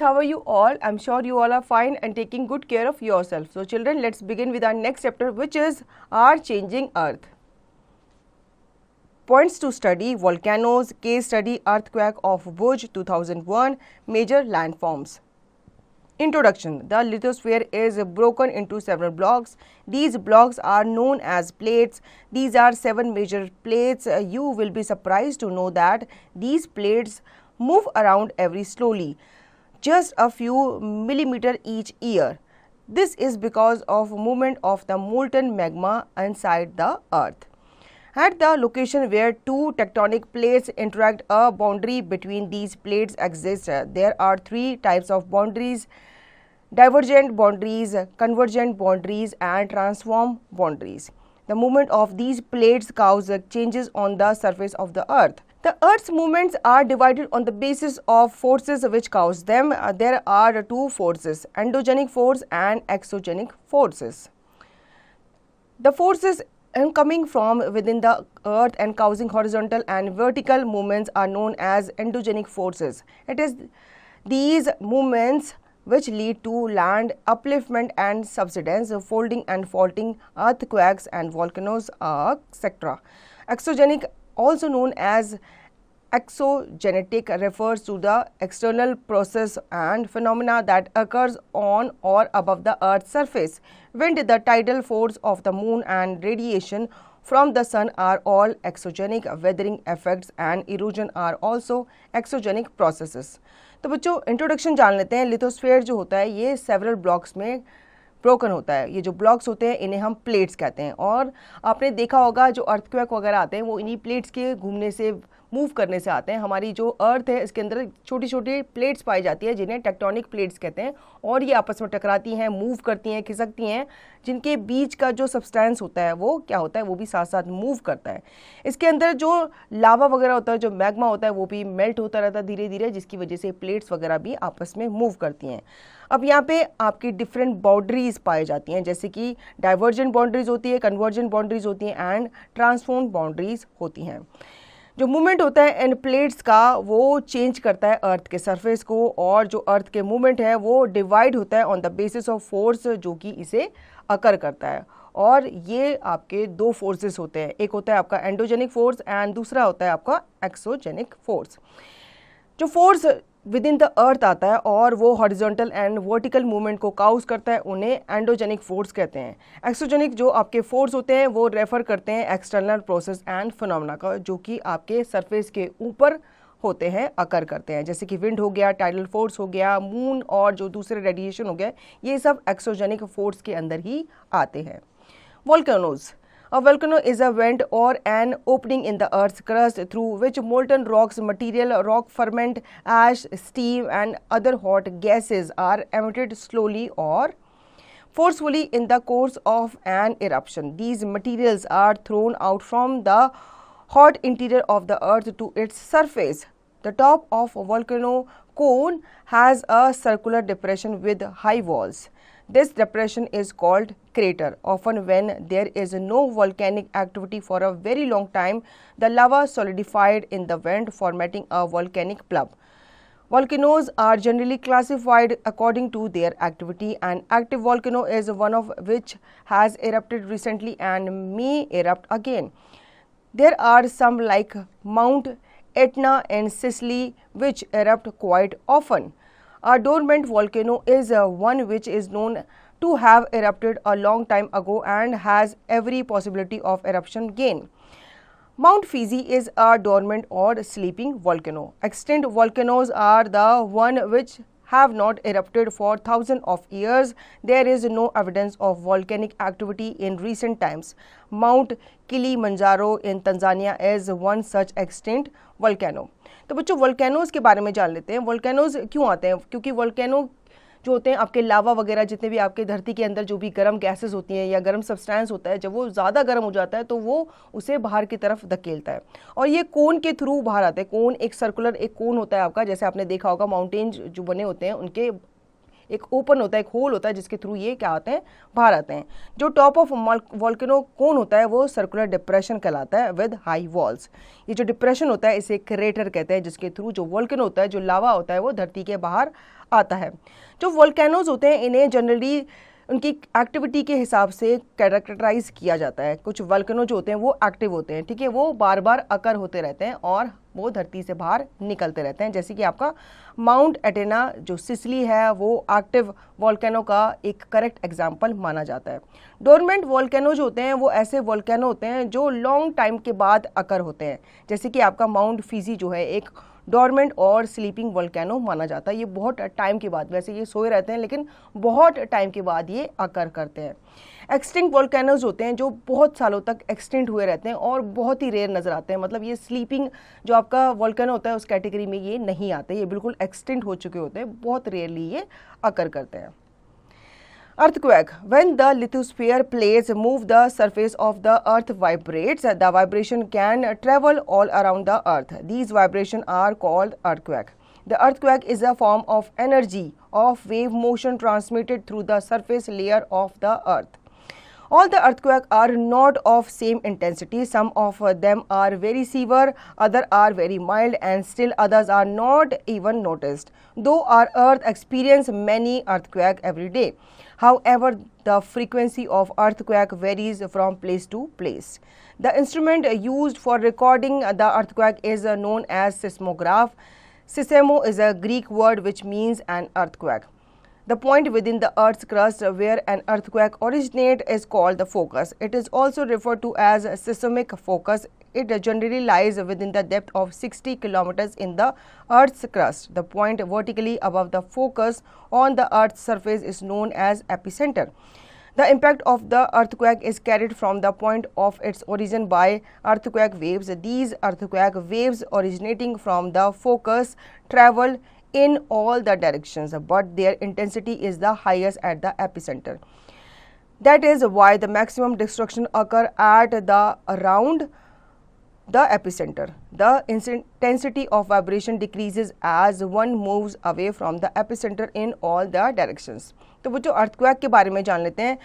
how are you all? I'm sure you all are fine and taking good care of yourself. So children, let's begin with our next chapter, which is our changing earth. Points to study: volcanoes, case study, earthquake of Bhuj 2001, major landforms. Introduction: the lithosphere is broken into several blocks. These blocks are known as plates. These are 7 major plates. You will be surprised to know that these plates move around very slowly, just a few millimeters each year. This is because of movement of the molten magma inside the earth. At the location where two tectonic plates interact, a boundary between these plates exists. There are 3 types of boundaries: divergent boundaries, convergent boundaries, and transform boundaries. The movement of these plates causes changes on the surface of the earth. The earth's movements are divided on the basis of forces which cause them. There are 2 forces: endogenic force and exogenic forces. The forces coming from within the earth and causing horizontal and vertical movements are known as endogenic forces. It is these movements which lead to land upliftment and subsidence, folding and faulting, earthquakes and volcanoes, etc. Exogenic, also known as exogenetic, refers to the external process and phenomena that occurs on or above the earth's surface. Wind, the tidal force of the moon, and radiation from the sun are all exogenic. Weathering effects and erosion are also exogenic processes. तो बच्चों, introduction जान लेते हैं. Lithosphere जो होता है ये several blocks में ब्रोकन होता है. ये जो ब्लॉक्स होते हैं इन्हें हम प्लेट्स कहते हैं. और आपने देखा होगा जो अर्थक्वेक वगैरह आते हैं वो इन्हीं प्लेट्स के घूमने से, मूव करने से आते हैं. हमारी जो अर्थ है इसके अंदर छोटी छोटी प्लेट्स पाई जाती है जिन्हें टेक्टोनिक प्लेट्स कहते हैं, और ये आपस में टकराती हैं, मूव करती हैं, खिसकती हैं, जिनके बीच का जो सब्सटेंस होता है वो क्या होता है, वो भी साथ साथ मूव करता है. इसके अंदर जो लावा वगैरह होता है, जो मैग्मा होता है, वो भी मेल्ट होता रहता है धीरे धीरे, जिसकी वजह से प्लेट्स वगैरह भी आपस में मूव करती हैं. अब यहाँ पे आपकी डिफरेंट बाउंड्रीज पाई जाती हैं, जैसे कि डाइवर्जेंट बाउंड्रीज होती है, कन्वर्जेंट बाउंड्रीज होती हैं एंड ट्रांसफॉर्म बाउंड्रीज होती हैं. जो मूवमेंट होता है इन प्लेट्स का वो चेंज करता है अर्थ के सरफेस को, और जो अर्थ के मूवमेंट है वो डिवाइड होता है on the basis of force जो कि इसे अकर करता है. और ये आपके 2 फोर्सेस होते हैं, एक होता है आपका एंडोजेनिक फोर्स एंड दूसरा होता है आपका एक्सोजेनिक फोर्स. जो force with in the earth आता है और वो हॉरिजॉन्टल एंड वर्टिकल मूवमेंट को काउज करता है, उन्हें एंडोजेनिक फोर्स कहते हैं. एक्सोजेनिक जो आपके फोर्स होते हैं वो रेफर करते हैं एक्सटर्नल प्रोसेस एंड फिनोमेना का, जो कि आपके सरफेस के ऊपर होते हैं, अकर करते हैं, जैसे कि विंड हो गया, टाइडल फोर्स हो गया, मून और जो दूसरे रेडिएशन हो गया, ये सब एक्सोजेनिक फोर्स के अंदर ही आते हैं. Volcanoes. A volcano is a vent or an opening in the earth's crust through which molten rocks, material, rock ferment, ash, steam and other hot gases are emitted slowly or forcefully in the course of an eruption. These materials are thrown out from the hot interior of the earth to its surface. The top of a volcano cone has a circular depression with high walls. This depression is called crater. Often when there is no volcanic activity for a very long time, the lava solidified in the vent, formating a volcanic plug. Volcanoes are generally classified according to their activity. An active volcano is one of which has erupted recently and may erupt again. There are some like Mount Etna in Sicily which erupt quite often. A dormant volcano is one which is known to have erupted a long time ago and has every possibility of eruption again. Mount Fuji is a dormant or sleeping volcano. Extinct volcanoes are the one which have not erupted for thousands of years. There is no evidence of volcanic activity in recent times. Mount Kilimanjaro in Tanzania is one such extinct volcano. तो बच्चों volcanoes के बारे में जान लेते हैं. Volcanoes क्यों आते हैं? क्योंकि वोल्केनो जो होते हैं आपके लावा वगैरह, जितने भी आपके धरती के अंदर जो भी गर्म गैसेस होती हैं या गर्म सब्सटेंस होता है, जब वो ज़्यादा गर्म हो जाता है तो वो उसे बाहर की तरफ धकेलता है और ये कोन के थ्रू बाहर आते हैं. कोन एक सर्कुलर एक कोन होता है आपका, जैसे आपने देखा होगा माउंटेन्स जो बने होते हैं उनके एक ओपन होता है, एक होल होता है जिसके थ्रू ये क्या आते हैं, बाहर आते हैं। जो टॉप ऑफ वॉल्केनो कोन होता है वो सर्कुलर डिप्रेशन कहलाता है विद हाई वॉल्स। ये जो डिप्रेशन होता है इसे क्रेटर कहते हैं, जिसके थ्रू जो वॉल्केनो होता है, जो लावा होता है, वो धरती के बाहर आता है। जो वॉल्केनोज होते हैं इन्हें जनरली उनकी एक्टिविटी के हिसाब से कैरेक्टराइज किया जाता है। कुछ वॉल्केनो जो होते हैं वो एक्टिव होते हैं, ठीक है, वो बार बार अकर होते रहते हैं और वो धरती से बाहर निकलते रहते हैं। जैसे कि आपका माउंट एटेना जो सिसिली है वो एक्टिव वॉल्केनो का एक करेक्ट एग्जाम्पल माना जाता है। डोरमेंट वॉल्केनो जो होते हैं वो ऐसे वॉल्केनो होते हैं जो लॉन्ग टाइम के बाद अकर होते हैं। जैसे कि आपका माउंट फिजी जो है एक डोरमेंट और स्लीपिंग वोल्केनो माना जाता है। ये बहुत टाइम के बाद, वैसे ये सोए रहते हैं लेकिन बहुत टाइम के बाद ये अकर करते हैं। एक्सटिंक्ट वोल्केनोज होते हैं जो बहुत सालों तक एक्सटिंक्ट हुए रहते हैं और बहुत ही रेयर नजर आते हैं। मतलब ये स्लीपिंग जो आपका वोल्केनो होता है उस कैटेगरी में ये नहीं आते, ये बिल्कुल एक्सटिंक्ट हो चुके होते हैं, बहुत रेयरली ये अकर करते हैं। Earthquake. When the lithosphere plates move, the surface of the earth vibrates. The vibration can travel all around the earth. These vibrations are called earthquake. The earthquake is a form of energy of wave motion transmitted through the surface layer of the earth. All the earthquakes are not of same intensity. Some of them are very severe, others are very mild, and still others are not even noticed. Though our earth experiences many earthquakes every day. However, the frequency of earthquake varies from place to place. The instrument used for recording the earthquake is known as seismograph. Seismo is a Greek word which means an earthquake. The point within the Earth's crust where an earthquake originates is called the focus. It is also referred to as seismic focus. It generally lies within the depth of 60 kilometers in the Earth's crust. The point vertically above the focus on the Earth's surface is known as epicenter. The impact of the earthquake is carried from the point of its origin by earthquake waves. These earthquake waves originating from the focus travel in all the directions, but their intensity is the highest at the epicenter. That is why the maximum destruction occurs at the around the epicenter. The intensity of vibration decreases as one moves away from the epicenter in all the directions. तो वो जो earthquake के बारे में जान लेते हैं।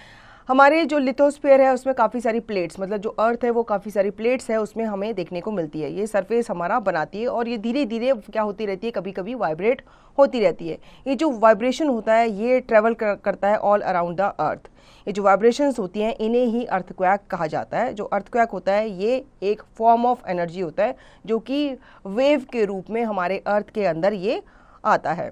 हमारे जो लिथोस्फीयर है उसमें काफ़ी सारी प्लेट्स, मतलब जो अर्थ है वो काफ़ी सारी प्लेट्स है उसमें हमें देखने को मिलती है। ये सरफेस हमारा बनाती है और ये धीरे धीरे क्या होती रहती है, कभी कभी वाइब्रेट होती रहती है। ये जो वाइब्रेशन होता है ये ट्रेवल करता है ऑल अराउंड द अर्थ। ये जो वाइब्रेशंस होती हैं इन्हें ही अर्थक्वेक कहा जाता है। जो अर्थक्वेक होता है ये एक फॉर्म ऑफ एनर्जी होता है जो कि वेव के रूप में हमारे अर्थ के अंदर ये आता है।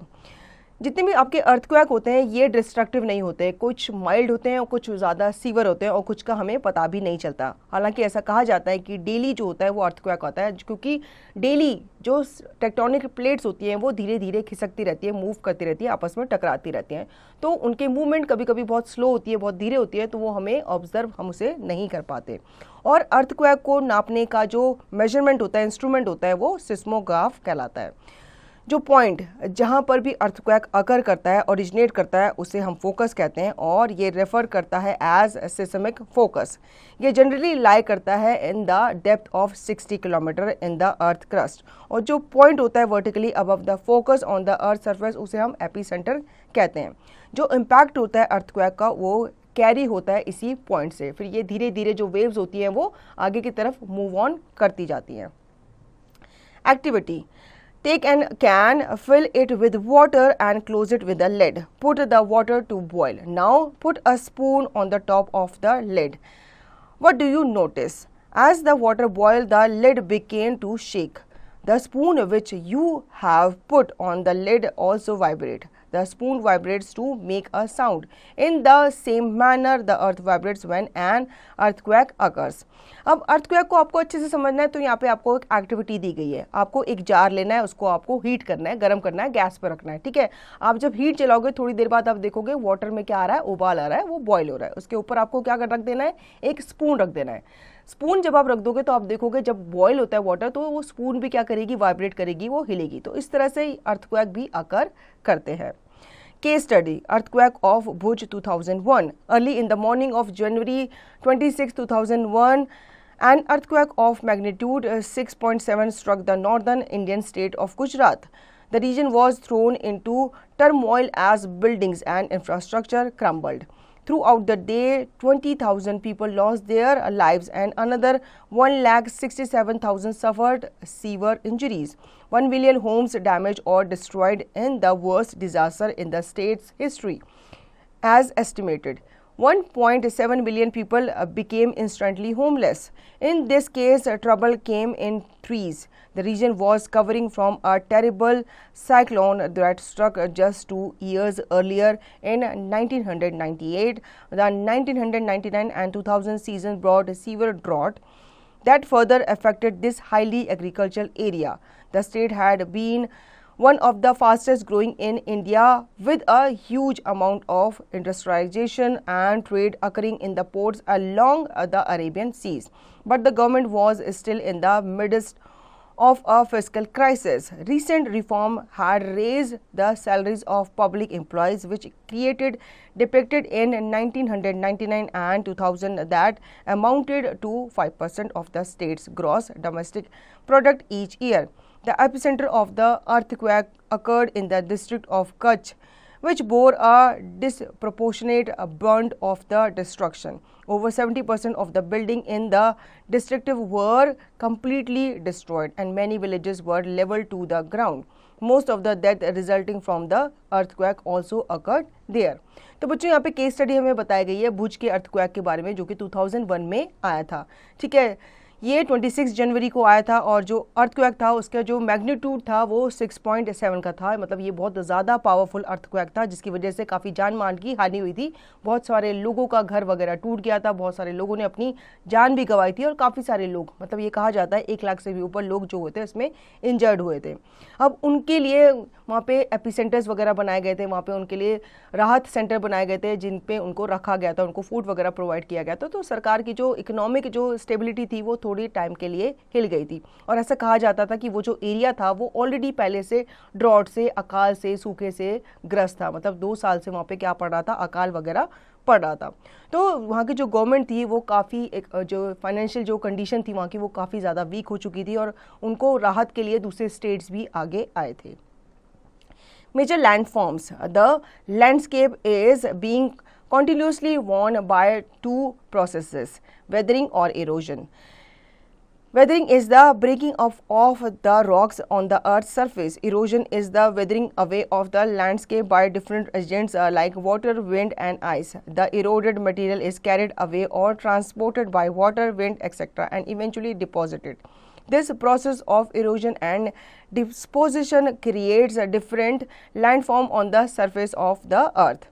जितने भी आपके अर्थक्वेक होते हैं ये डिस्ट्रक्टिव नहीं होते, कुछ माइल्ड होते हैं और कुछ ज़्यादा सीवर होते हैं और कुछ का हमें पता भी नहीं चलता। हालांकि ऐसा कहा जाता है कि डेली जो होता है वो अर्थक्वेक होता है, क्योंकि डेली जो टेक्टोनिक प्लेट्स होती हैं वो धीरे धीरे खिसकती रहती है, मूव करती रहती है, आपस में टकराती रहती हैं, तो उनके मूवमेंट कभी कभी बहुत स्लो होती है, बहुत धीरे होती है, तो वो हमें ऑब्जर्व हम उसे नहीं कर पाते। और अर्थक्वेक को नापने का जो मेजरमेंट होता है, इंस्ट्रूमेंट होता है, वो सिस्मोग्राफ कहलाता है। जो पॉइंट जहाँ पर भी अर्थक्वेक अकर करता है, ओरिजिनेट करता है, उसे हम फोकस कहते हैं और ये रेफर करता है एज सिस्मिक फोकस। ये जनरली लाई करता है in the depth of 60 kilometre in the earth crust. और जो पॉइंट होता है vertically above the focus on the earth surface उसे हम एपीसेंटर कहते हैं। जो इम्पैक्ट होता है अर्थक्वेक का वो कैरी होता है इसी पॉइंट से, फिर ये धीरे धीरे जो वेव्स होती हैं वो आगे की तरफ मूव ऑन करती जाती हैं। Activity: Take a can, fill it with water and close it with a lid. Put the water to boil. Now put a spoon on the top of the lid. What do you notice? As the water boiled, the lid began to shake. The spoon which you have put on the lid also vibrated. The spoon vibrates to make a sound. In the same manner, the earth vibrates when an earthquake occurs. अब earthquake को आपको अच्छे से समझना है तो यहाँ पे आपको एक एक्टिविटी दी गई है। आपको एक जार लेना है, उसको आपको हीट करना है, गर्म करना है, गैस पर रखना है, ठीक है। आप जब हीट चलाओगे थोड़ी देर बाद आप देखोगे वाटर में क्या आ रहा है, उबाल आ रहा है, वो बॉयल हो रहा है। उसके ऊपर आपको क्या रख देना है, एक स्पून रख देना है। स्पून जब आप रख दोगे तो आप देखोगे जब बॉयल होता है वाटर तो वो स्पून भी क्या करेगी, वाइब्रेट करेगी, वो हिलेगी। तो इस तरह से अर्थक्वेक भी अकर करते हैं। Case study: Earthquake of Bhuj 2001. Early in the morning of January 26, 2001, an earthquake of magnitude 6.7 struck the northern Indian state of Gujarat. The region was thrown into turmoil as buildings and infrastructure crumbled. Throughout the day, 20,000 people lost their lives and another 1,67,000 suffered severe injuries. 1 million homes damaged or destroyed in the worst disaster in the state's history. As estimated, 1.7 million people became instantly homeless. In this case, trouble came in threes. The region was covering from a terrible cyclone that struck just 2 years earlier in 1998. The 1999 and 2000 season brought a severe drought that further affected this highly agricultural area. The state had been one of the fastest growing in India, with a huge amount of industrialization and trade occurring in the ports along the Arabian Seas. But the government was still in the midst of a fiscal crisis. Recent reform had raised the salaries of public employees, which depicted in 1999 and 2000 that amounted to 5% of the state's gross domestic product each year. The epicenter of the earthquake occurred in the district of Kutch, which bore a disproportionate brunt of the destruction. Over 70% of the buildings in the district were completely destroyed and many villages were leveled to the ground. Most of the death resulting from the earthquake also occurred there. तो बच्चों यहाँ पे case study हमें बताई गई है भुज के earthquake के बारे में, जो कि 2001 में आया था। ठीक है, ये 26 जनवरी को आया था और जो अर्थक्वेक था उसका जो मैग्नीट्यूड था वो 6.7 का था। मतलब ये बहुत ज़्यादा पावरफुल अर्थक्वेक था, जिसकी वजह से काफ़ी जान माल की हानि हुई थी। बहुत सारे लोगों का घर वगैरह टूट गया था, बहुत सारे लोगों ने अपनी जान भी गंवाई थी और काफ़ी सारे लोग, मतलब ये कहा जाता है 1 लाख से भी ऊपर लोग जो हुए थे इसमें इंजर्ड हुए थे। अब उनके लिए वहाँ पे एपिसेंटर्स वगैरह बनाए गए थे, वहाँ पे उनके लिए राहत सेंटर बनाए गए थे जिन पे उनको रखा गया था, उनको फूड वगैरह प्रोवाइड किया गया था। तो सरकार की जो इकोनॉमिक जो स्टेबिलिटी थी वो थोड़ी टाइम के लिए हिल गई थी और ऐसा कहा जाता था कि वो जो एरिया था वो ऑलरेडी पहले से ड्रॉट से, अकाल से, सूखे से ग्रस्त था। मतलब 2 साल से वहाँ पे क्या पड़ रहा था, अकाल वगैरह पड़ रहा था। तो वहाँ की जो गवर्नमेंट थी वो काफ़ी जो फाइनेंशियल जो कंडीशन थी वहाँ की वो काफ़ी ज़्यादा वीक हो चुकी थी और उनको राहत के लिए दूसरे स्टेट्स भी आगे आए थे। Major landforms. The landscape is being continuously worn by 2 processes, weathering or erosion. Weathering is the breaking of the rocks on the Earth's surface. Erosion is the weathering away of the landscape by different agents like water, wind and ice. The eroded material is carried away or transported by water, wind, etc. and eventually deposited. This process of erosion and disposition creates a different landform on the surface of the earth.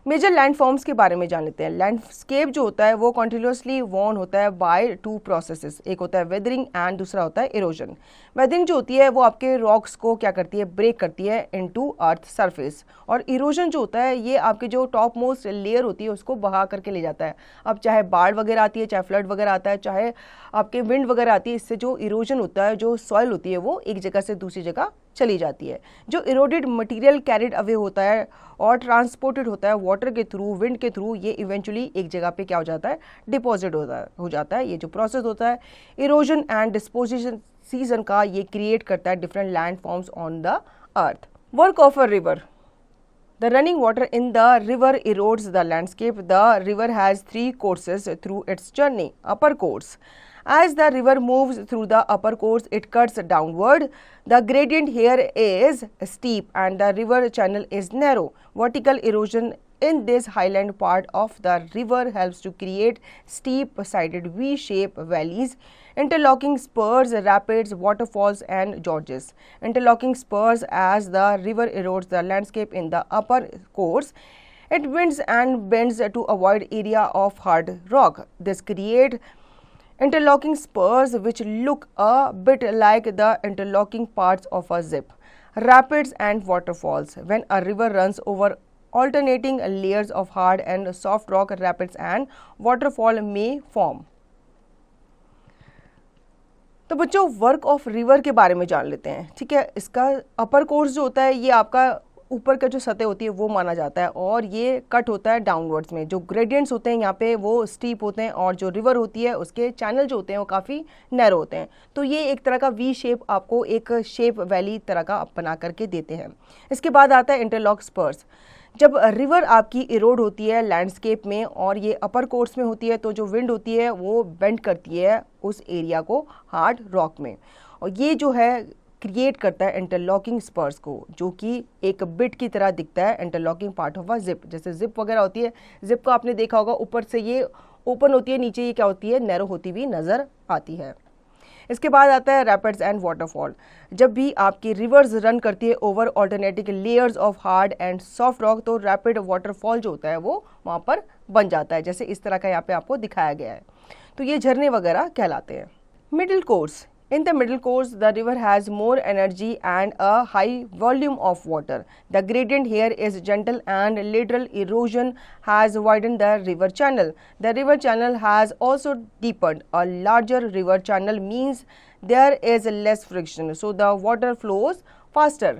Major landforms के बारे में जान लेते हैं। Landscape जो होता है वो कॉन्टिन्यूसली वॉर्न होता है बाय 2 प्रोसेसेस, एक होता है वेदरिंग एंड दूसरा होता है इरोजन। वेदरिंग जो होती है वो आपके रॉक्स को क्या करती है, ब्रेक करती है इनटू अर्थ सरफेस, और इरोजन जो होता है ये आपके जो टॉप मोस्ट लेयर होती है उसको बहा करके ले जाता है। अब चाहे बाढ़ वगैरह आती है, चाहे फ्लड वगैरह आता है, चाहे आपके विंड वगैरह आती है, इससे जो इरोजन होता है, जो सॉइल होती है वो एक जगह से दूसरी जगह चली जाती है। जो इरोडेड मटेरियल कैरिड अवे होता है और ट्रांसपोर्टेड होता है वाटर के थ्रू, विंड के थ्रू, ये इवेंचुअली एक जगह पे क्या हो जाता है, डिपॉजिट हो जाता है। ये जो प्रोसेस होता है इरोजन एंड डिस्पोजिशन सीजन का, ये क्रिएट करता है different land forms on the earth. Work of a river. The running water in the river erodes the landscape. The river has 3 courses through its journey. Upper course. As the river moves through the upper course, it cuts downward. The gradient here is steep and the river channel is narrow. Vertical erosion in this highland part of the river helps to create steep-sided V-shaped valleys, interlocking spurs, rapids, waterfalls and gorges. Interlocking spurs as the river erodes the landscape in the upper course. It winds and bends to avoid area of hard rock. This creates interlocking spurs which look a bit like the interlocking parts of a zip. Rapids and waterfalls. When a river runs over alternating layers of hard and soft rock, rapids and waterfall may form. तो बच्चों work of river के बारे में जान लेते हैं। ठीक है, इसका अपर कोर्स जो होता है ये आपका ऊपर का जो सतह होती है वो माना जाता है, और ये कट होता है डाउनवर्ड्स में। जो ग्रेडियंट्स होते हैं यहाँ पे वो स्टीप होते हैं, और जो रिवर होती है उसके चैनल जो होते हैं वो काफ़ी नैरो होते हैं। तो ये एक तरह का वी शेप आपको एक शेप वैली तरह का बना करके देते हैं। इसके बाद आता है इंटरलॉक स्पर्स। जब रिवर आपकी इरोड होती है लैंडस्केप में और ये अपर कोर्स में होती है, तो जो विंड होती है वो बेंड करती है उस एरिया को हार्ड रॉक में, और ये जो है क्रिएट करता है इंटरलॉकिंग स्पर्स को, जो कि एक बिट की तरह दिखता है interlocking part of a zip. जैसे जिप वगैरह होती है, जिप को आपने देखा होगा, ऊपर से ये ओपन होती है, नीचे ये क्या होती है, नैरो होती हुई नज़र आती है। इसके बाद आता है रैपिड्स एंड वाटरफॉल। जब भी आपकी रिवर्स रन करती है over alternating layers of hard and soft rock, तो रैपिड वाटरफॉल जो होता है वो वहाँ पर बन जाता है, जैसे इस तरह का यहाँ पे आपको दिखाया गया है। तो ये झरने वगैरह कहलाते हैं। Middle course. In the middle course, the river has more energy and a high volume of water. The gradient here is gentle and lateral erosion has widened the river channel. The river channel has also deepened. A larger river channel means there is less friction, so the water flows faster.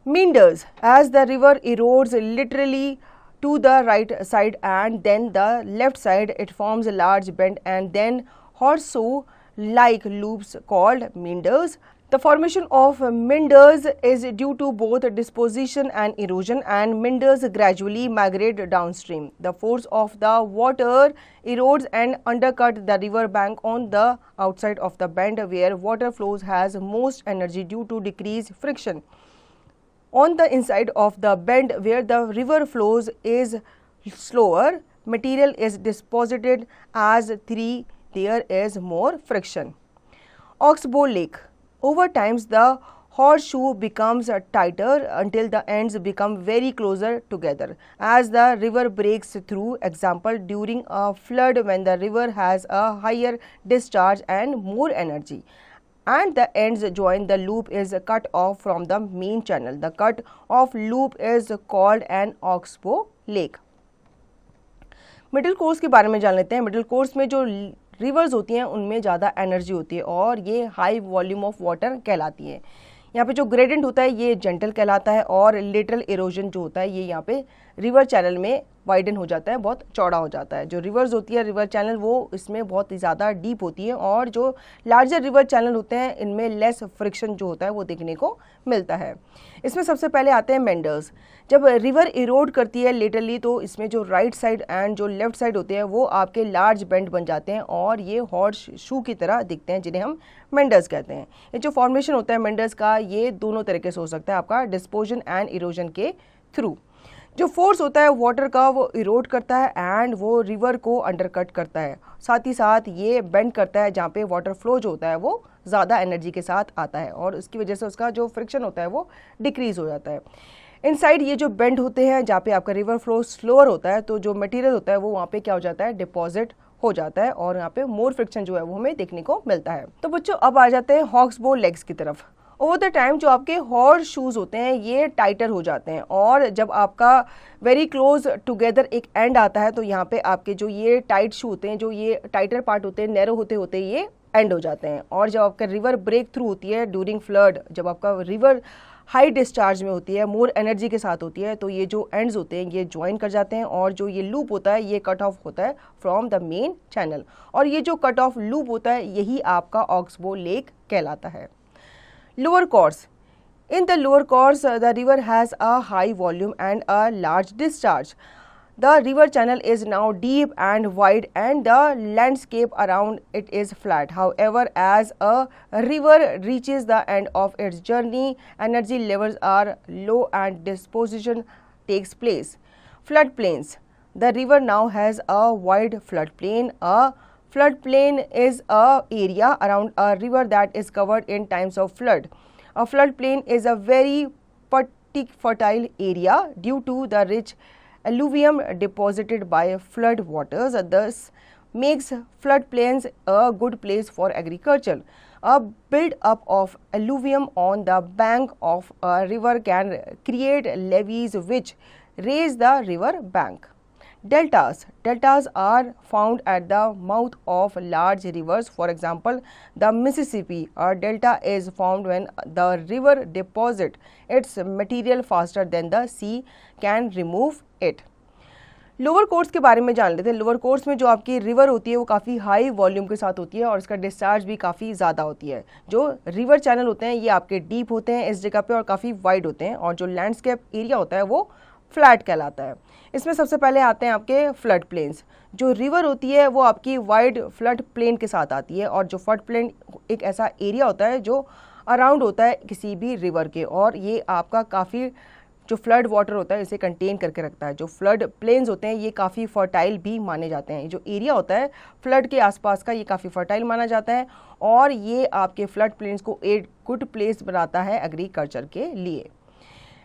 Meanders. As the river erodes literally to the right side and then the left side, it forms a large bend and then horseshoe like loops called meanders. The formation of meanders is due to both disposition and erosion, and meanders gradually migrate downstream. The force of the water erodes and undercut the river bank on the outside of the bend where water flows has most energy due to decreased friction. On the inside of the bend where the river flows is slower, material is deposited as there is more friction. Oxbow Lake. Over time, the horseshoe becomes tighter until the ends become very closer together. As the river breaks through, example during a flood when the river has a higher discharge and more energy, and the ends join, the loop is cut off from the main channel. The cut off loop is called an oxbow lake. Middle course के बारे में जान लेते हैं। Middle course में जो reverse होती हैं उनमें ज़्यादा एनर्जी होती है और ये हाई वॉल्यूम ऑफ वाटर कहलाती है। यहाँ पे जो ग्रेडियंट होता है ये जेंटल कहलाता है, और लेटरल इरोजन जो होता है ये यहाँ पे रिवर चैनल में वाइडन हो जाता है, बहुत चौड़ा हो जाता है। जो रिवर्स होती है रिवर चैनल वो इसमें बहुत ही ज़्यादा डीप होती है, और जो लार्जर रिवर चैनल होते हैं इनमें लेस फ्रिक्शन जो होता है वो देखने को मिलता है। इसमें सबसे पहले आते हैं मेंडर्स। जब रिवर इरोड करती है लेटरली तो इसमें जो राइट साइड एंड जो लेफ्ट साइड होते हैं वो आपके लार्ज बेंड बन जाते हैं और ये हॉर्स शू की तरह दिखते हैं, जिन्हें हम मेंडर्स कहते हैं। ये जो फॉर्मेशन होता है मेंडर्स का ये दोनों तरीके से हो सकता है, आपका डिस्पोजन एंड इरोजन के थ्रू। जो फोर्स होता है वाटर का वो इरोड करता है एंड वो रिवर को अंडरकट करता है, साथ ही साथ ये बेंड करता है जहाँ पे वाटर फ्लो जो होता है वो ज़्यादा एनर्जी के साथ आता है, और उसकी वजह से उसका जो फ्रिक्शन होता है वो डिक्रीज हो जाता है। इनसाइड ये जो बेंड होते हैं जहाँ पे आपका रिवर फ्लो स्लोअर होता है, तो जो मटेरियल होता है वो वहाँ पे क्या हो जाता है, डिपॉजिट हो जाता है, और यहाँ पे मोर फ्रिक्शन जो है वो हमें देखने को मिलता है। तो बच्चों अब आ जाते हैं हॉक्सबो लेग्स की तरफ। ओवर द टाइम जो आपके हॉर्स शूज़ होते हैं ये टाइटर हो जाते हैं, और जब आपका वेरी क्लोज टुगेदर एक एंड आता है तो यहाँ पे आपके जो ये टाइट शू होते हैं, जो ये टाइटर पार्ट होते हैं, नैरो होते होते ये एंड हो जाते हैं। और जब आपका रिवर ब्रेक थ्रू होती है ड्यूरिंग फ्लड, जब आपका रिवर हाई डिस्चार्ज में होती है, मोर एनर्जी के साथ होती है, तो ये जो एंड्स होते हैं ये ज्वाइन कर जाते हैं, और जो ये लूप होता है ये कट ऑफ होता है फ्रॉम द मेन चैनल, और ये जो कट ऑफ लूप होता है यही आपका ऑक्सबो लेक कहलाता है। Lower course. In the lower course, the river has a high volume and a large discharge. The river channel is now deep and wide, and the landscape around it is flat. However, as a river reaches the end of its journey, energy levels are low and disposition takes place. Floodplains. The river now has a wide floodplain. A floodplain is an area around a river that is covered in times of flood. A floodplain is a very fertile area due to the rich alluvium deposited by flood waters. Thus, makes floodplains a good place for agriculture. A build-up of alluvium on the bank of a river can create levees which raise the river bank. Deltas are found at the mouth of large rivers. For example, the Mississippi. A delta is formed when the river deposits its material faster than the sea can remove it. Lower course के बारे में जान लेते हैं। Lower course में जो आपकी river होती है वो काफ़ी हाई वॉल्यूम के साथ होती है और इसका डिस्चार्ज भी काफ़ी ज़्यादा होती है। जो रिवर चैनल होते हैं ये आपके डीप होते हैं इस जगह पे और काफ़ी वाइड होते हैं, और जो लैंडस्केप एरिया होता है वो फ्लैट कहलाता है। इसमें सबसे पहले आते हैं आपके फ्लड प्लेन्स। जो रिवर होती है वो आपकी वाइड फ्लड प्लेन के साथ आती है, और जो फ्लड प्लेन एक ऐसा एरिया होता है जो अराउंड होता है किसी भी रिवर के, और ये आपका काफ़ी जो फ्लड वाटर होता है इसे कंटेन करके रखता है। जो फ्लड प्लेन्स होते हैं ये काफ़ी फर्टाइल भी माने जाते हैं। जो एरिया होता है फ्लड के आसपास का ये काफ़ी फर्टाइल माना जाता है, और ये आपके फ्लड प्लेन्स को एक गुड प्लेस बनाता है एग्रीकल्चर के लिए।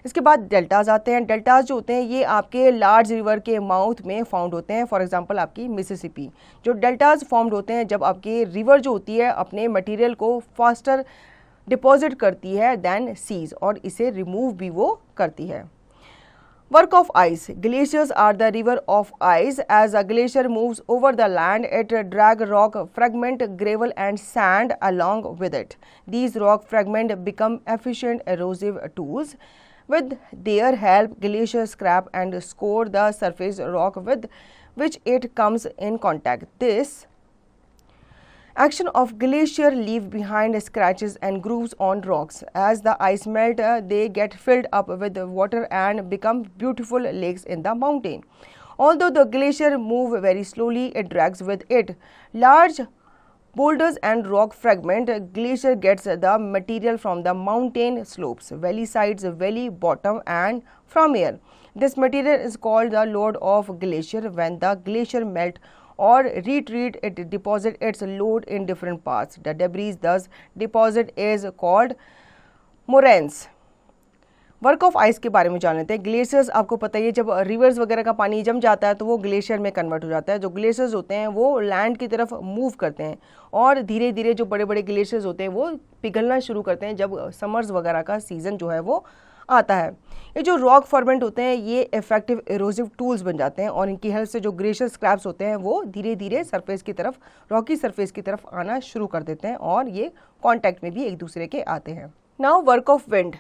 इसके बाद डेल्टाज आते हैं। डेल्टाज जो होते हैं ये आपके लार्ज रिवर के माउथ में फाउंड होते हैं। फॉर एग्जांपल आपकी मिसिसिपी। जो डेल्टाज फॉर्म्ड होते हैं जब आपकी रिवर जो होती है अपने मटेरियल को फास्टर डिपॉजिट करती है देन सीज, और इसे रिमूव भी वो करती है। Work of ice. Glaciers are the river of ice. As a glacier moves over the land it drag rock fragment, gravel and sand along with it. These rock fragments become efficient erosive tools. With their help, glaciers scrape and score the surface rock with which it comes in contact. This action of glacier leave behind scratches and grooves on rocks. As the ice melt, they get filled up with water and become beautiful lakes in the mountain. Although the glacier move very slowly, it drags with it large boulders and rock fragment. Glacier gets the material from the mountain slopes, valley sides, valley bottom and from air. This material is called the load of glacier. When the glacier melt or retreat, it deposit its load in different parts. The debris thus deposit is called moraines. Work of ice के बारे में जान लेते हैं। Glaciers आपको पता ही है, जब रिवर्स वगैरह का पानी जम जाता है तो वो ग्लेशियर में कन्वर्ट हो जाता है। जो ग्लेशियर्स होते हैं वो लैंड की तरफ मूव करते हैं, और धीरे धीरे जो बड़े बड़े ग्लेशियर्स होते हैं वो पिघलना शुरू करते हैं जब समर्स वगैरह का सीज़न जो है वो आता है। ये जो रॉक फॉर्मेंट होते हैं ये इफेक्टिव एरोसिव टूल्स बन जाते हैं, और इनकी हेल्प से जो ग्लेशियर स्क्रैप्स होते हैं वो धीरे धीरे सरफेस की तरफ, रॉकी सरफेस की तरफ आना शुरू कर देते हैं, और ये कॉन्टैक्ट में भी एक दूसरे के आते हैं। Now work of wind.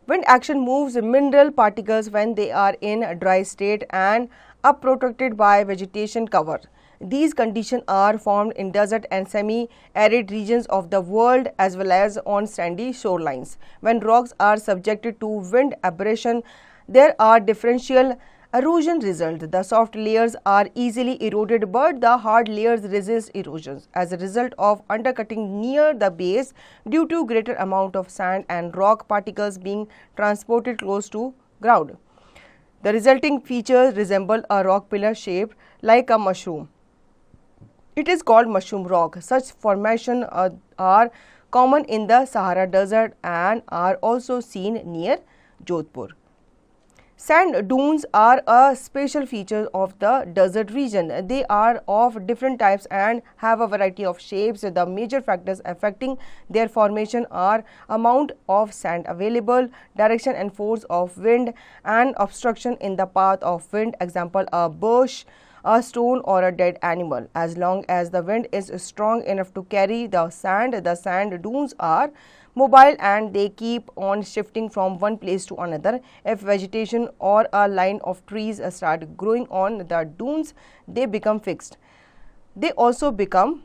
Wind action moves mineral particles when they are in a dry state and are protected by vegetation cover. These conditions are formed in desert and semi-arid regions of the world as well as on sandy shorelines. When rocks are subjected to wind abrasion, there are differential erosion result. The soft layers are easily eroded, but the hard layers resist erosion as a result of undercutting near the base due to greater amount of sand and rock particles being transported close to ground. The resulting features resemble a rock pillar shaped like a mushroom. It is called mushroom rock. Such formations are common in the Sahara Desert and are also seen near Jodhpur. Sand dunes are a special feature of the desert region. They are of different types and have a variety of shapes. The major factors affecting their formation are amount of sand available, direction and force of wind, and obstruction in the path of wind. Example, a bush, a stone or a dead animal. As long as the wind is strong enough to carry the sand dunes are mobile and they keep on shifting from one place to another. If vegetation or a line of trees start growing on the dunes, they become fixed. They also become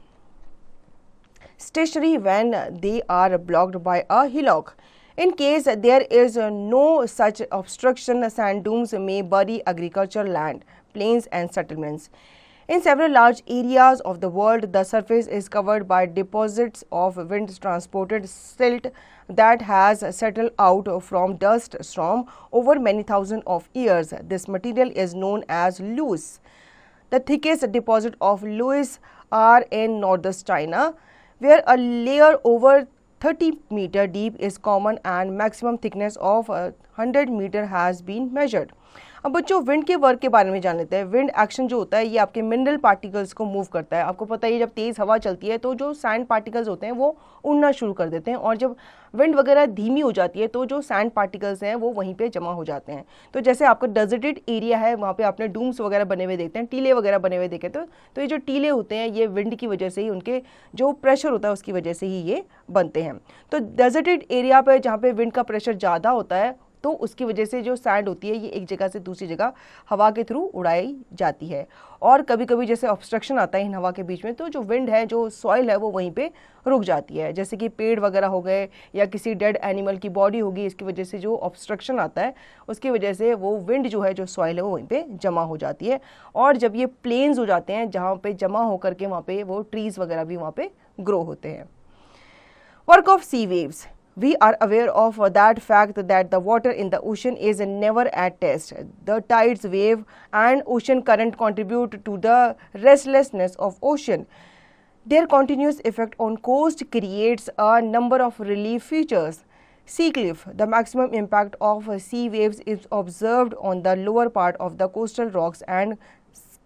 stationary when they are blocked by a hillock. In case there is no such obstruction, sand dunes may bury agricultural land, plains and settlements. In several large areas of the world, the surface is covered by deposits of wind-transported silt that has settled out from dust storm over many thousands of years. This material is known as loess. The thickest deposits of loess are in northern China, where a layer over 30 meters deep is common and maximum thickness of 100 meters has been measured. अब बच्चों wind के work के बारे में जान लेते हैं। Wind action जो होता है ये आपके मिनरल पार्टिकल्स को मूव करता है। आपको पता ही है जब तेज़ हवा चलती है तो जो सैंड पार्टिकल्स होते हैं वो उड़ना शुरू कर देते हैं, और जब विंड वगैरह धीमी हो जाती है तो जो सैंड पार्टिकल्स हैं वो वहीं पे जमा हो जाते हैं। तो जैसे आपका डेजर्टेड एरिया है, वहाँ पे आपने डूम्स वगैरह बने हुए देखते हैं, टीले वगैरह बने हुए देखे तो ये जो टीले होते हैं ये विंड की वजह से ही, उनके जो प्रेशर होता है उसकी वजह से ही ये बनते हैं। तो डेजर्टेड एरिया पर जहाँ पे विंड का प्रेशर ज़्यादा होता है तो उसकी वजह से जो सैंड होती है ये एक जगह से दूसरी जगह हवा के थ्रू उड़ाई जाती है, और कभी कभी जैसे ऑब्स्ट्रक्शन आता है इन हवा के बीच में तो जो विंड है, जो सॉइल है वो वहीं पे रुक जाती है। जैसे कि पेड़ वगैरह हो गए या किसी डेड एनिमल की बॉडी होगी, इसकी वजह से जो ऑब्स्ट्रक्शन आता है उसकी वजह से वो विंड जो है, जो सॉइल है वो वहीं पे जमा हो जाती है। और जब ये प्लेन्स हो जाते हैं जहाँ पे जमा होकर के वहाँ पे वो ट्रीज वगैरह भी वहाँ पे ग्रो होते हैं। Work of sea waves. We are aware of that fact that the water in the ocean is never at rest. The tides, wave and ocean current contribute to the restlessness of ocean. Their continuous effect on coast creates a number of relief features. Sea cliff. The maximum impact of sea waves is observed on the lower part of the coastal rocks, and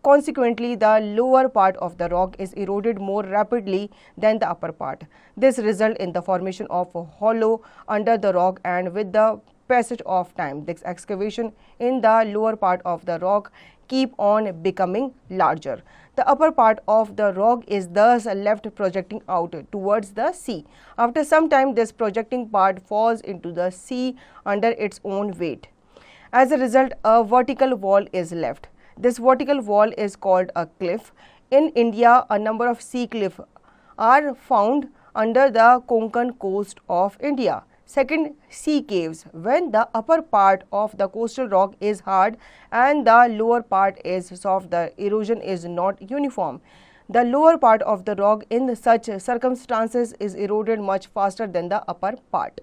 consequently, the lower part of the rock is eroded more rapidly than the upper part. This results in the formation of a hollow under the rock, and with the passage of time, this excavation in the lower part of the rock keep on becoming larger. The upper part of the rock is thus left projecting out towards the sea. After some time, this projecting part falls into the sea under its own weight. As a result, a vertical wall is left. This vertical wall is called a cliff. In India, a number of sea cliffs are found under the Konkan coast of India. Second, sea caves. When the upper part of the coastal rock is hard and the lower part is soft, the erosion is not uniform. The lower part of the rock in such circumstances is eroded much faster than the upper part.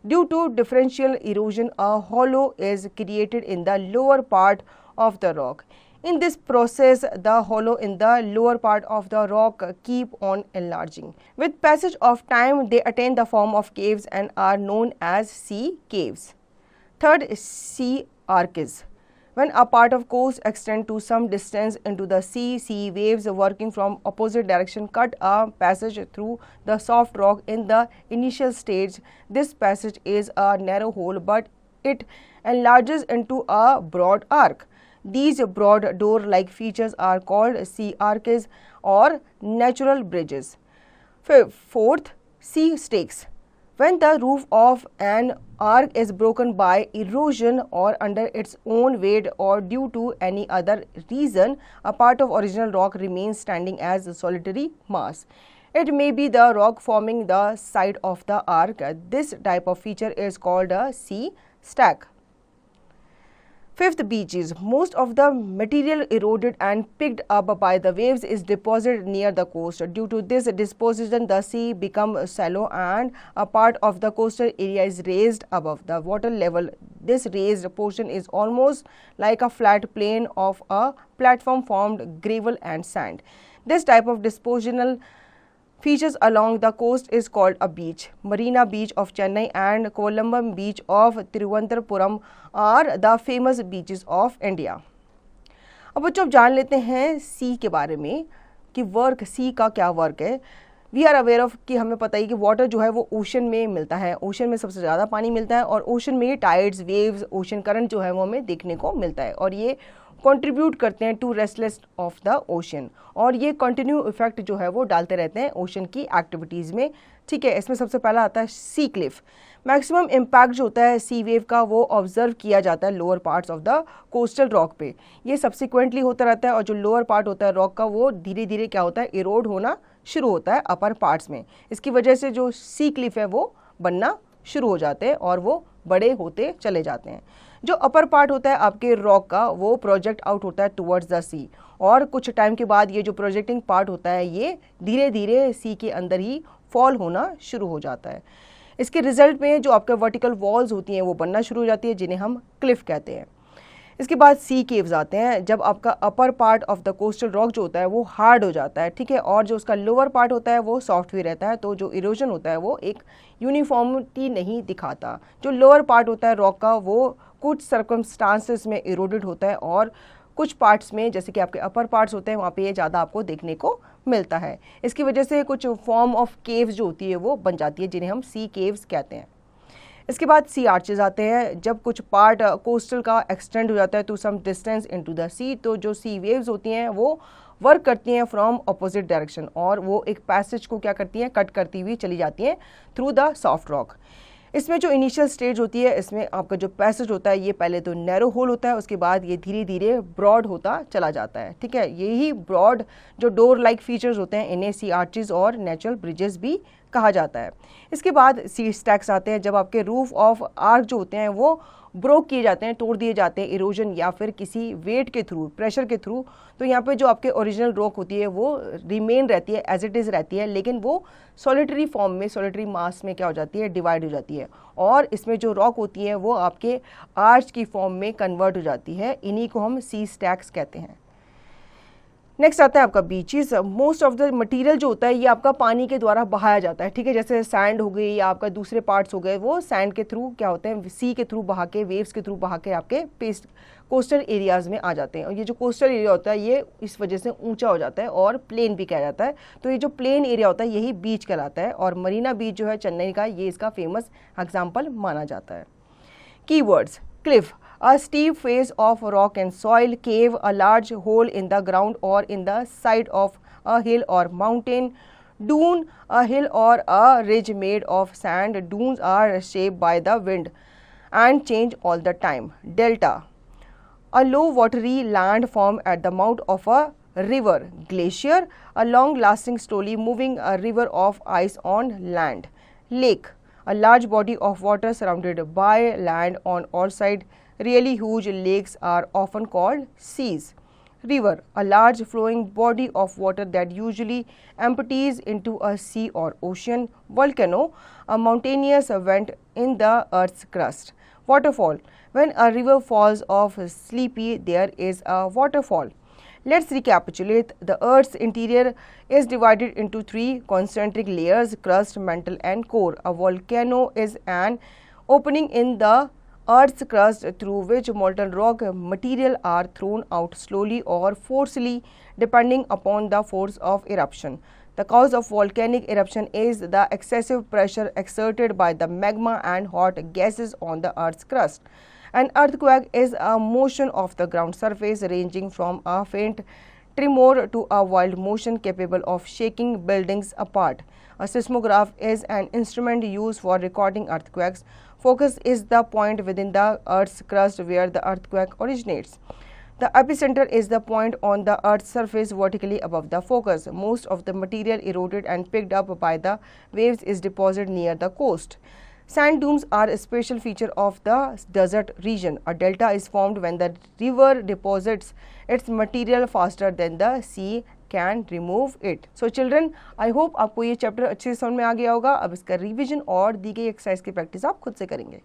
Due to differential erosion, a hollow is created in the lower part of the rock. In this process, the hollow in the lower part of the rock keep on enlarging. With passage of time, they attain the form of caves and are known as sea caves. Third, sea arches. When a part of coast extends to some distance into the sea, sea waves working from opposite direction cut a passage through the soft rock in the initial stage. This passage is a narrow hole, but it enlarges into a broad arc. These broad door-like features are called sea arches or natural bridges. Fourth, sea stakes. When the roof of an arch is broken by erosion or under its own weight or due to any other reason, a part of original rock remains standing as a solitary mass. It may be the rock forming the side of the arch. This type of feature is called a sea stack. Fifth, beaches. Most of the material eroded and picked up by the waves is deposited near the coast. Due to this disposition, the sea becomes shallow and a part of the coastal area is raised above the water level. This raised portion is almost like a flat plane of a platform formed gravel and sand. This type of dispositional features along the coast is called a beach. Marina Beach of Chennai and Columban Beach of Thiruvananthapuram are the famous beaches of India. अब बच्चों अब जान लेते हैं सी के बारे में कि वर्क सी का क्या वर्क है। वी आर अवेयर ऑफ कि हमें पता ही कि वाटर जो है वो ओशन में मिलता है, ओशन में सबसे ज़्यादा पानी मिलता है, और ओशन में टाइड्स, वेव्स, ओशन करंट जो है वो हमें देखने को मिलता है, और ये कंट्रीब्यूट करते हैं to restless of the ocean, और ये कंटिन्यू इफेक्ट जो है वो डालते रहते हैं ओशन की एक्टिविटीज़ में। ठीक है, इसमें सबसे पहला आता है सी क्लिफ। मैक्सिमम इम्पैक्ट जो होता है सी वेव का वो ऑब्जर्व किया जाता है lower parts of the coastal rock पे। ये सब्सिक्वेंटली होता रहता है, और जो लोअर पार्ट होता है रॉक का वो धीरे धीरे क्या होता है, इरोड होना शुरू होता है अपर पार्ट्स में। इसकी वजह से जो सी क्लिफ है वो बनना शुरू हो जाते हैं और वो बड़े होते चले जाते हैं। जो अपर पार्ट होता है आपके रॉक का वो प्रोजेक्ट आउट होता है टुवर्ड्स द सी, और कुछ टाइम के बाद ये जो प्रोजेक्टिंग पार्ट होता है ये धीरे धीरे सी के अंदर ही फॉल होना शुरू हो जाता है। इसके रिजल्ट में जो आपके वर्टिकल वॉल्स होती हैं वो बनना शुरू हो जाती है, जिन्हें हम क्लिफ कहते हैं। इसके बाद सी केव्स आते हैं, जब आपका upper part of the coastal rock जो होता है वो हार्ड हो जाता है, ठीक है, और जो उसका लोअर पार्ट होता है वो सॉफ्ट भी रहता है, तो जो इरोजन होता है वो एक यूनिफॉर्मिटी नहीं दिखाता। जो लोअर पार्ट होता है रॉक का वो कुछ सर्कमस्टांसेस में इरोडेड होता है और कुछ पार्ट्स में जैसे कि आपके अपर पार्ट्स होते हैं वहाँ पे ये ज़्यादा आपको देखने को मिलता है। इसकी वजह से कुछ फॉर्म ऑफ केव्स जो होती है वो बन जाती है जिन्हें हम सी केव्स कहते हैं। इसके बाद सी आर्चेज आते हैं। जब कुछ पार्ट कोस्टल का एक्सटेंड हो जाता है to some distance into the sea, तो जो सी वेव्स होती हैं वो वर्क करती हैं फ्रॉम अपोजिट डायरेक्शन और वो एक पैसेज को क्या करती हैं, कट करती हुई चली जाती हैं थ्रू द सॉफ्ट रॉक। इसमें जो इनिशियल स्टेज होती है इसमें आपका जो पैसेज होता है ये पहले तो नैरो होल होता है, उसके बाद ये धीरे धीरे ब्रॉड होता चला जाता है। ठीक है, यही ब्रॉड जो डोर लाइक फीचर्स होते हैं इन्हें सी आर्चेज और नेचुरल ब्रिजेस भी कहा जाता है। इसके बाद सी स्टैक्स आते हैं, जब आपके रूफ ऑफ आर्क जो होते हैं वो ब्रोक किए जाते हैं, तोड़ दिए जाते हैं इरोजन या फिर किसी वेट के थ्रू, प्रेशर के थ्रू। तो यहाँ पे जो आपके ओरिजिनल रॉक होती है वो रिमेन रहती है, एज इट इज़ रहती है, लेकिन वो सॉलिटरी फॉर्म में, सॉलिटरी मास में क्या हो जाती है, डिवाइड हो जाती है और इसमें जो रॉक होती है वो आपके आर्च की फॉर्म में कन्वर्ट हो जाती है। इन्हीं को हम सी स्टैक्स कहते हैं। नेक्स्ट आता है आपका beaches. Most of the material जो होता है ये आपका पानी के द्वारा बहाया जाता है। ठीक है, जैसे सैंड हो गई या आपका दूसरे पार्ट्स हो गए, वो सैंड के थ्रू क्या होते हैं, सी के थ्रू बहा के, वेव्स के थ्रू बहा के आपके कोस्टल एरियाज़ में आ जाते हैं। और ये जो कोस्टल एरिया होता है ये इस वजह से ऊंचा हो जाता है और प्लेन भी कहा जाता है। तो ये जो प्लेन एरिया होता है यही बीच कहलाता है और मरीना बीच जो है चेन्नई का, ये इसका फेमस एग्जाम्पल माना जाता है। Keywords: Cliff, a steep face of rock and soil; cave, a large hole in the ground or in the side of a hill or mountain; dune, a hill or a ridge made of sand. Dunes are shaped by the wind and change all the time. Delta, a low watery land formed at the mouth of a river. Glacier, a long lasting slowly moving river of ice on land. Lake, a large body of water surrounded by land on all sides. Really huge lakes are often called seas. River, a large flowing body of water that usually empties into a sea or ocean. Volcano, a mountainous vent in the earth's crust. Waterfall, when a river falls off sleepy, there is a waterfall. Let's recapitulate. The Earth's interior is divided into three concentric layers: crust, mantle, and core. A volcano is an opening in the Earth's crust through which molten rock material are thrown out slowly or forcibly depending upon the force of eruption. The cause of volcanic eruption is the excessive pressure exerted by the magma and hot gases on the Earth's crust. An earthquake is a motion of the ground surface ranging from a faint tremor to a wild motion capable of shaking buildings apart. A seismograph is an instrument used for recording earthquakes. Focus is the point within the Earth's crust where the earthquake originates. The epicenter is the point on the Earth's surface vertically above the focus. Most of the material eroded and picked up by the waves is deposited near the coast. Sand dunes are a special feature of the desert region. A delta is formed when the river deposits its material faster than the sea can remove it. So children, I hope आपको ये chapter अच्छे से समझ में आ गया होगा। अब इसका रिवीजन और दी गई एक्सरसाइज की प्रैक्टिस आप खुद से करेंगे।